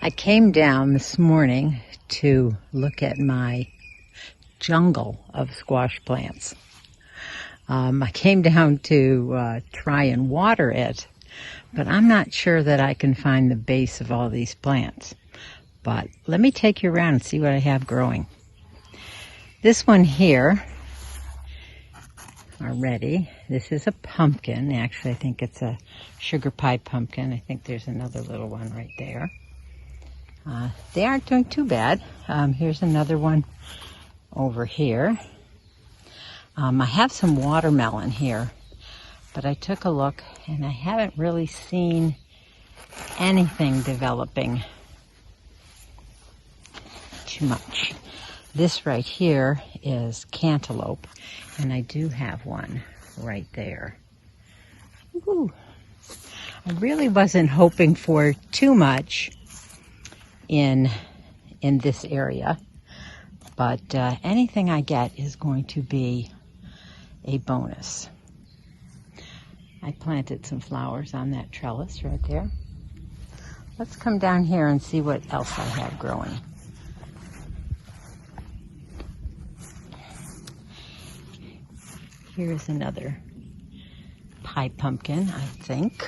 I came down this morning to look at my jungle of squash plants. I came down to try and water it, but I'm not sure that I can find the base of all these plants. But let me take you around and see what I have growing. This one here already, this is a pumpkin. Actually, I think it's a sugar pie pumpkin. I think there's another little one right there. They aren't doing too bad. Here's another one over here. I have some watermelon here, but I took a look and I haven't really seen anything developing too much. This right here is cantaloupe, and I do have one right there. Ooh. I really wasn't hoping for too much in this area, but anything I get is going to be a bonus. I planted some flowers on that trellis right there. Let's come down here and see what else I have growing. Here's another pie pumpkin, I think.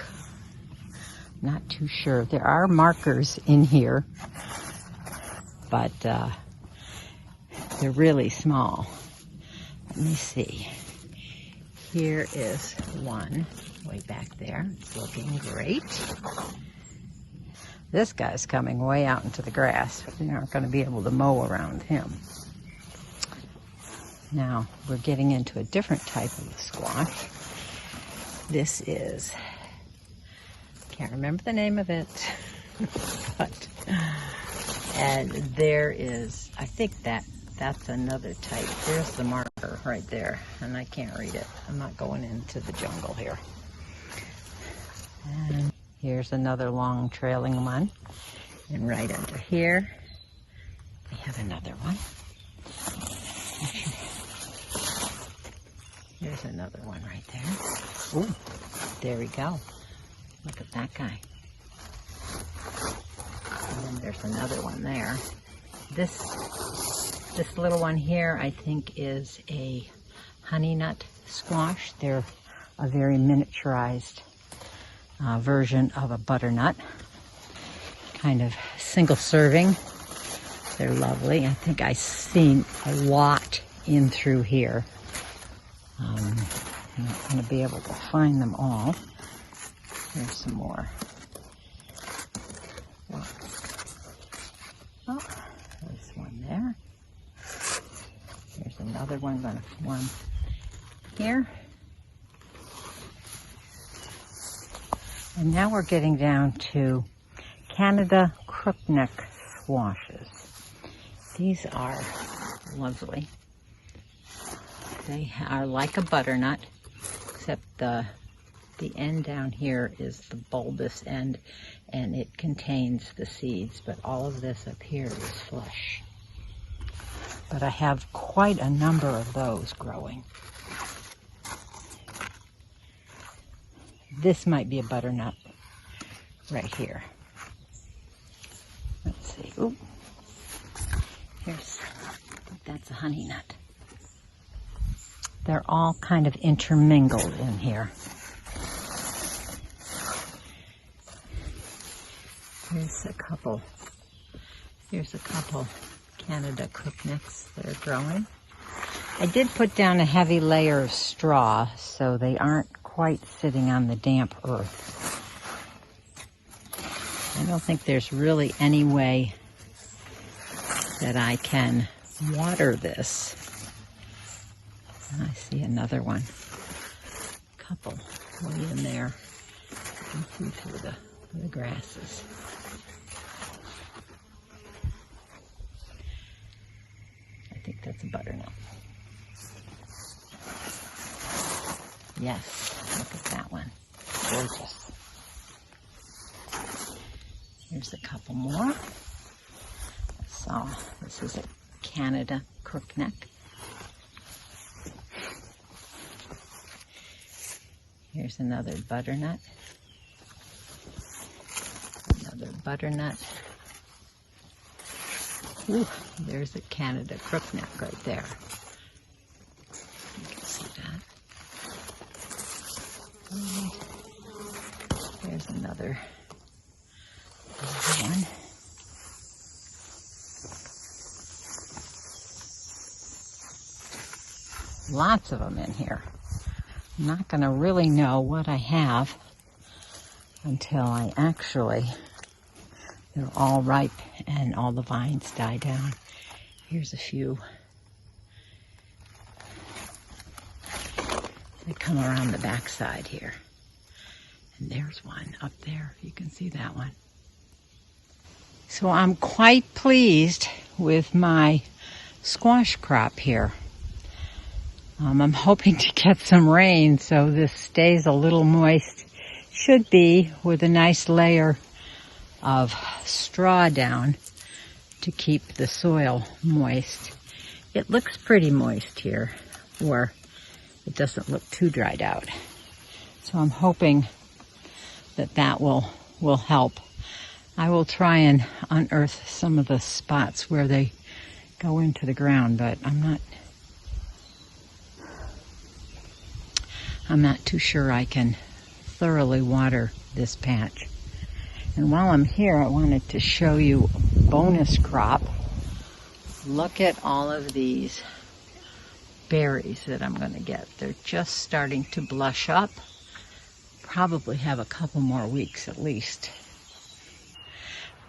Not too sure. There are markers in here, but they're really small. Let me see. Here is one way back there. It's looking great. This guy's coming way out into the grass. We aren't going to be able to mow around him. Now we're getting into a different type of squash. This is, can't remember the name of it, but, and there is, I think that's another type. There's the marker right there, and I can't read it. I'm not going into the jungle here. And here's another long trailing one. And right under here, we have another one. Here's another one right there. Ooh, there we go. Look at that guy. And then there's another one there. This little one here, I think, is a honey nut squash. They're a very miniaturized version of a butternut. Kind of single serving. They're lovely. I think I've seen a lot in through here. I'm not going to be able to find them all. There's some more. Oh, there's one there. There's another one going to form here. And now we're getting down to Canada crookneck squashes. These are lovely. They are like a butternut, except the end down here is the bulbous end, and it contains the seeds, but all of this up here is flesh. But I have quite a number of those growing. This might be a butternut right here. Let's see. Ooh. I think that's a honey nut. They're all kind of intermingled in here. Here's a couple Canada crooknecks that are growing. I did put down a heavy layer of straw, so they aren't quite sitting on the damp earth. I don't think there's really any way that I can water this. I see another one. Couple way in there. You can see through the grasses. I think that's a butternut. Yes, look at that one. Gorgeous. Here's a couple more. So this is a Canada crookneck. Here's another butternut. Another butternut. Ooh, there's a Canada crookneck right there. You can see that. There's another one. Lots of them in here. I'm not going to really know what I have until I actually, they're all ripe and all the vines die down. Here's a few. They come around the backside here. And there's one up there. You can see that one. So I'm quite pleased with my squash crop here. I'm hoping to get some rain so this stays a little moist. Should be, with a nice layer of straw down to keep the soil moist. It looks pretty moist here, or it doesn't look too dried out. So I'm hoping that that will help. I will try and unearth some of the spots where they go into the ground, but I'm not too sure I can thoroughly water this patch. And while I'm here, I wanted to show you a bonus crop. Look at all of these berries that I'm going to get. They're just starting to blush up. Probably have a couple more weeks at least.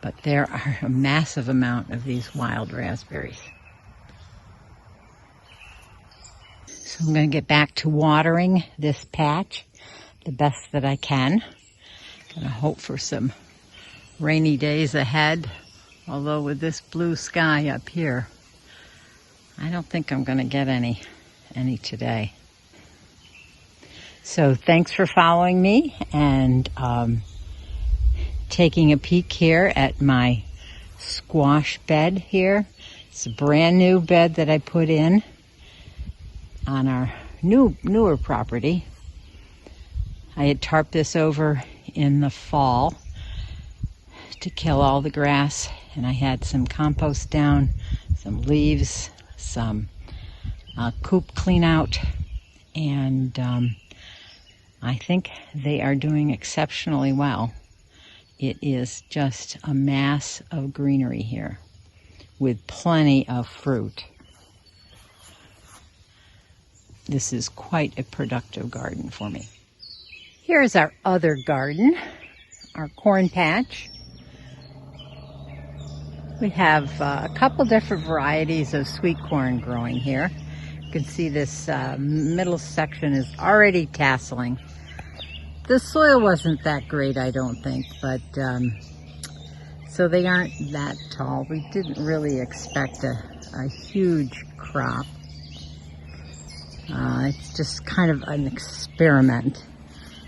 But there are a massive amount of these wild raspberries. So I'm going to get back to watering this patch the best that I can. Going to hope for some rainy days ahead. Although with this blue sky up here, I don't think I'm going to get any today. So thanks for following me and taking a peek here at my squash bed here. It's a brand new bed that I put in on our newer property. I had tarped this over in the fall to kill all the grass, and I had some compost down, some leaves, some coop clean out, and I think they are doing exceptionally well. It is just a mass of greenery here with plenty of fruit. This is quite a productive garden for me. Here's our other garden, our corn patch. We have a couple different varieties of sweet corn growing here. You can see this middle section is already tasseling. The soil wasn't that great, I don't think, but so they aren't that tall. We didn't really expect a huge crop. It's just kind of an experiment.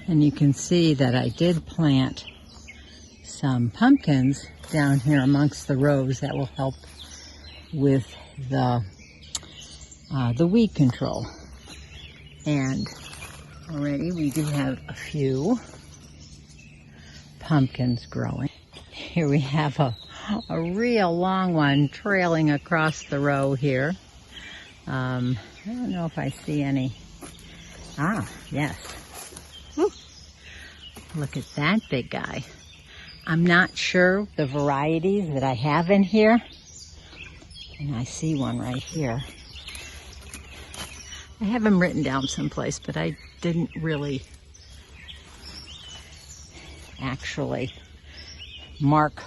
And you can see that I did plant some pumpkins down here amongst the rows that will help with the weed control. And already we do have a few pumpkins growing. Here we have a real long one trailing across the row here. I don't know if I see any. Ah, yes. Woo. Look at that big guy. I'm not sure the varieties that I have in here. And I see one right here. I have them written down someplace, but I didn't really actually mark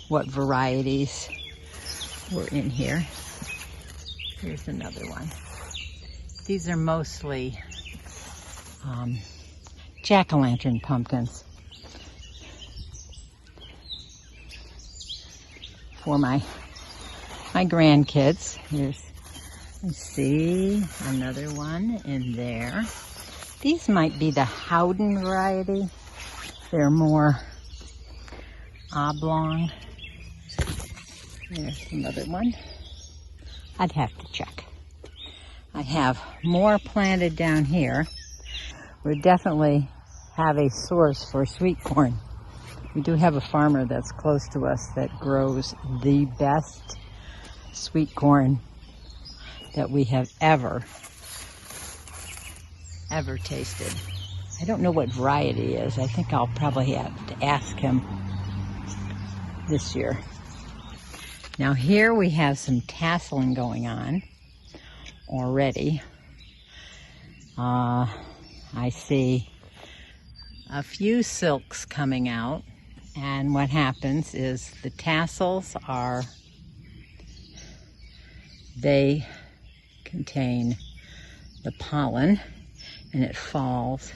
what varieties were in here. Here's another one. These are mostly jack-o'-lantern pumpkins for my grandkids. Let's see, another one in there. These might be the Howden variety. They're more oblong. There's another one. I'd have to check. I have more planted down here. We definitely have a source for sweet corn. We do have a farmer that's close to us that grows the best sweet corn that we have ever tasted. I don't know what variety is. I think I'll probably have to ask him this year. Now here we have some tasseling going on already. I see a few silks coming out, and what happens is the tassels they contain the pollen, and it falls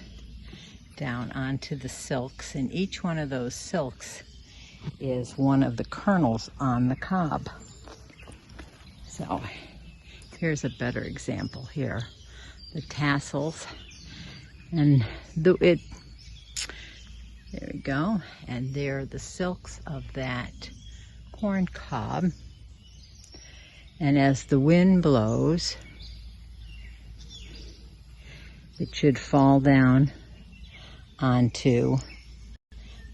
down onto the silks, and each one of those silks is one of the kernels on the cob. So here's a better example here. The tassels, and there we go, and they're the silks of that corn cob. And as the wind blows, it should fall down onto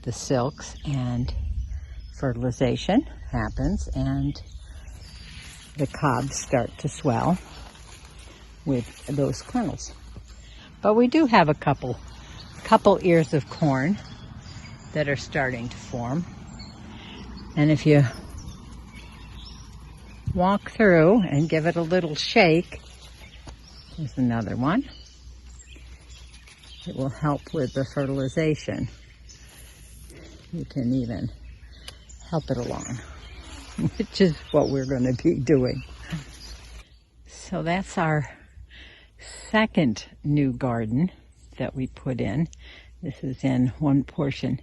the silks, and fertilization happens, and the cobs start to swell with those kernels. But we do have a couple ears of corn that are starting to form. And if you walk through and give it a little shake, there's another one. It will help with the fertilization. You can even help it along, which is what we're going to be doing. So that's our second new garden that we put in. This is in one portion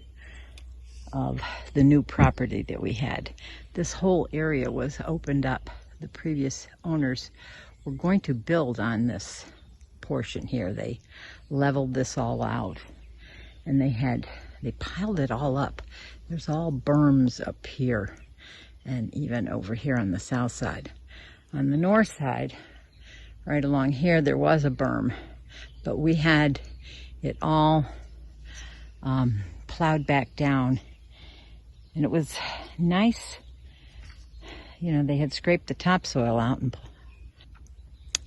of the new property that we had. This whole area was opened up. The previous owners were going to build on this portion here. They leveled this all out, and they piled it all up. There's all berms up here, and even over here on the south side. On the north side, right along here, there was a berm, but we had it all plowed back down, and it was nice. You know, they had scraped the topsoil out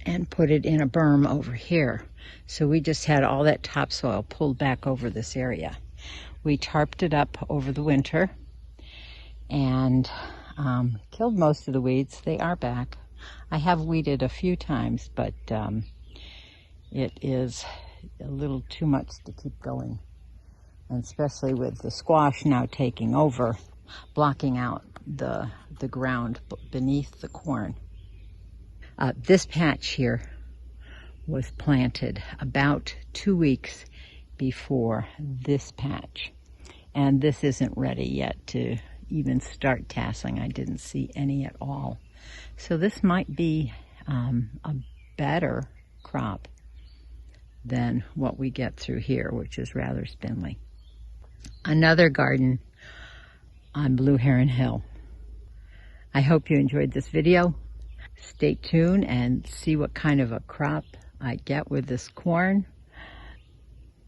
and put it in a berm over here. So we just had all that topsoil pulled back over this area. We tarped it up over the winter and killed most of the weeds. They are back. I have weeded a few times, but it is a little too much to keep going. And especially with the squash now taking over, blocking out the ground beneath the corn. This patch here was planted about 2 weeks before this patch. And this isn't ready yet to even start tasseling. I didn't see any at all. So this might be a better crop than what we get through here, which is rather spindly. Another garden on Blue Heron Hill. I hope you enjoyed this video. Stay tuned and see what kind of a crop I get with this corn.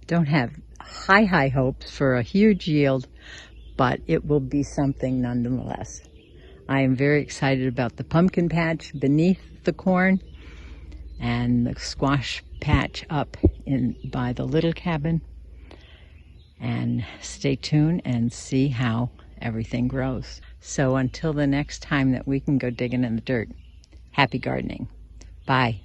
Don't have high hopes for a huge yield, but it will be something nonetheless. I am very excited about the pumpkin patch beneath the corn and the squash patch up by the little cabin. And stay tuned and see how everything grows. So until the next time that we can go digging in the dirt, happy gardening. Bye.